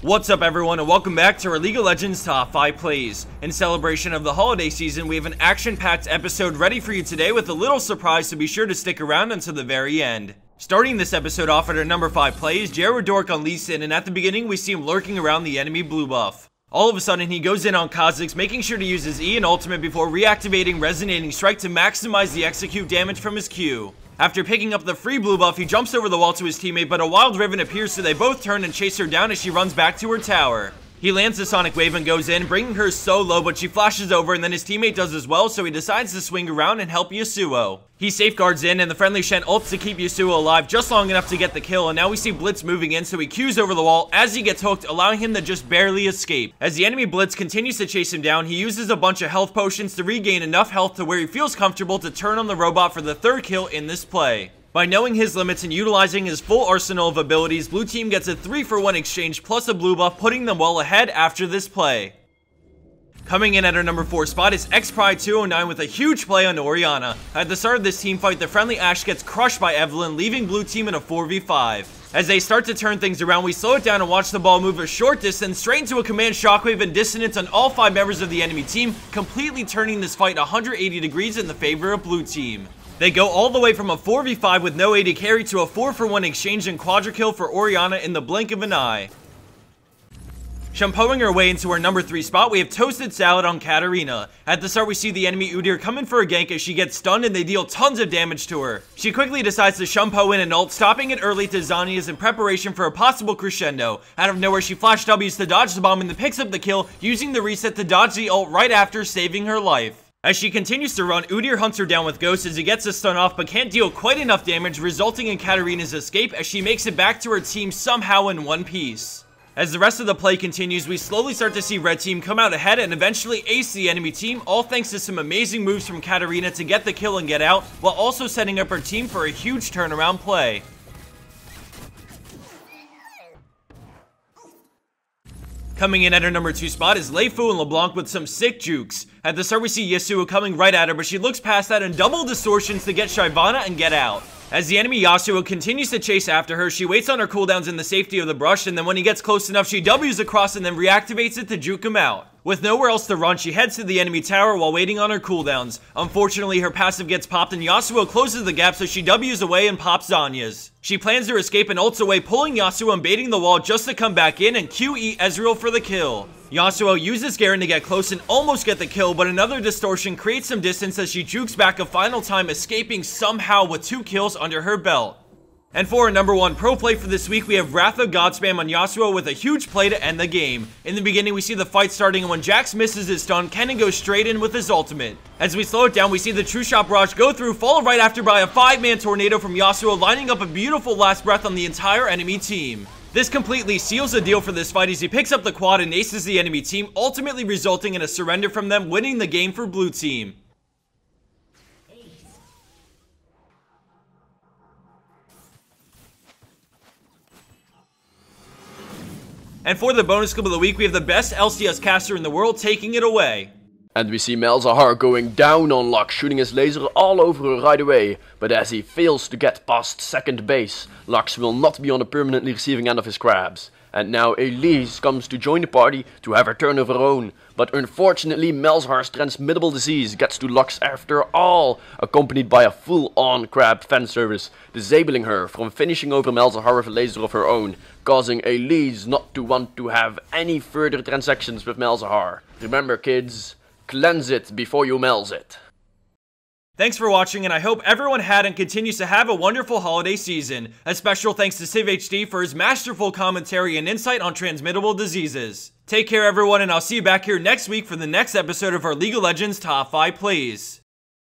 What's up everyone and welcome back to our League of Legends Top 5 Plays. In celebration of the holiday season, we have an action-packed episode ready for you today with a little surprise, so be sure to stick around until the very end. Starting this episode off at our number 5 play is Gerodork on Lee Sin, and at the beginning we see him lurking around the enemy blue buff. All of a sudden he goes in on Kha'Zix, making sure to use his E and ultimate before reactivating Resonating Strike to maximize the execute damage from his Q. After picking up the free blue buff, he jumps over the wall to his teammate, but a wild Riven appears, so they both turn and chase her down as she runs back to her tower. He lands the Sonic Wave and goes in, bringing her so low, but she flashes over, and then his teammate does as well, so he decides to swing around and help Yasuo. He safeguards in, and the friendly Shen ults to keep Yasuo alive just long enough to get the kill, and now we see Blitz moving in, so he Qs over the wall as he gets hooked, allowing him to just barely escape. As the enemy Blitz continues to chase him down, he uses a bunch of health potions to regain enough health to where he feels comfortable to turn on the robot for the third kill in this play. By knowing his limits and utilizing his full arsenal of abilities, blue team gets a 3-for-1 exchange plus a blue buff, putting them well ahead after this play. Coming in at our number 4 spot is XPride209 with a huge play on Orianna. At the start of this team fight, the friendly Ashe gets crushed by Evelynn, leaving blue team in a 4v5. As they start to turn things around, we slow it down and watch the ball move a short distance straight into a command shockwave and dissonance on all 5 members of the enemy team, completely turning this fight 180 degrees in the favor of blue team. They go all the way from a 4v5 with no AD carry to a 4-for-1 exchange and quadra kill for Orianna in the blink of an eye. Shampooing our way into our number 3 spot, we have ToastedSalad on Katarina. At the start, we see the enemy Udyr come in for a gank as she gets stunned and they deal tons of damage to her. She quickly decides to shampoo in an ult, stopping it early to Zhonya's in preparation for a possible crescendo. Out of nowhere, she flash W's to dodge the bomb and then picks up the kill, using the reset to dodge the ult right after, saving her life. As she continues to run, Udyr hunts her down with Ghost as he gets a stun off but can't deal quite enough damage, resulting in Katarina's escape as she makes it back to her team somehow in one piece. As the rest of the play continues, we slowly start to see red team come out ahead and eventually ace the enemy team, all thanks to some amazing moves from Katarina to get the kill and get out, while also setting up her team for a huge turnaround play. Coming in at her number 2 spot is Layfoo and Leblanc with some sick jukes. At the start we see Yasuo coming right at her, but she looks past that and double distortions to get Shyvana and get out. As the enemy Yasuo continues to chase after her, she waits on her cooldowns in the safety of the brush, and then when he gets close enough, she W's across and then reactivates it to juke him out. With nowhere else to run, she heads to the enemy tower while waiting on her cooldowns. Unfortunately, her passive gets popped and Yasuo closes the gap, so she W's away and pops Zhonya's. She plans to escape and ults away, pulling Yasuo and baiting the wall just to come back in and QE Ezreal for the kill. Yasuo uses Garen to get close and almost get the kill, but another distortion creates some distance as she jukes back a final time, escaping somehow with 2 kills under her belt. And for our number 1 pro play for this week, we have wrathofgodspam on Yasuo with a huge play to end the game. In the beginning, we see the fight starting, and when Jax misses his stun, Kennen goes straight in with his ultimate. As we slow it down, we see the True Shot Barrage go through, followed right after by a 5-man tornado from Yasuo, lining up a beautiful last breath on the entire enemy team. This completely seals the deal for this fight as he picks up the quad and aces the enemy team, ultimately resulting in a surrender from them, winning the game for blue team. And for the bonus clip of the week, we have the best LCS caster in the world taking it away. And we see Malzahar going down on Lux, shooting his laser all over her right away. But as he fails to get past second base, Lux will not be on the permanently receiving end of his crabs. And now Elise comes to join the party to have her turn of her own. But unfortunately, Malzahar's transmittable disease gets to Lux after all, accompanied by a full-on crab fan service, disabling her from finishing over Malzahar with a laser of her own, causing Elise not to want to have any further transactions with Malzahar. Remember kids, cleanse it before you melz it. Thanks for watching, and I hope everyone had and continues to have a wonderful holiday season. A special thanks to CivHD for his masterful commentary and insight on transmittable diseases. Take care everyone, and I'll see you back here next week for the next episode of our League of Legends Top 5 Plays.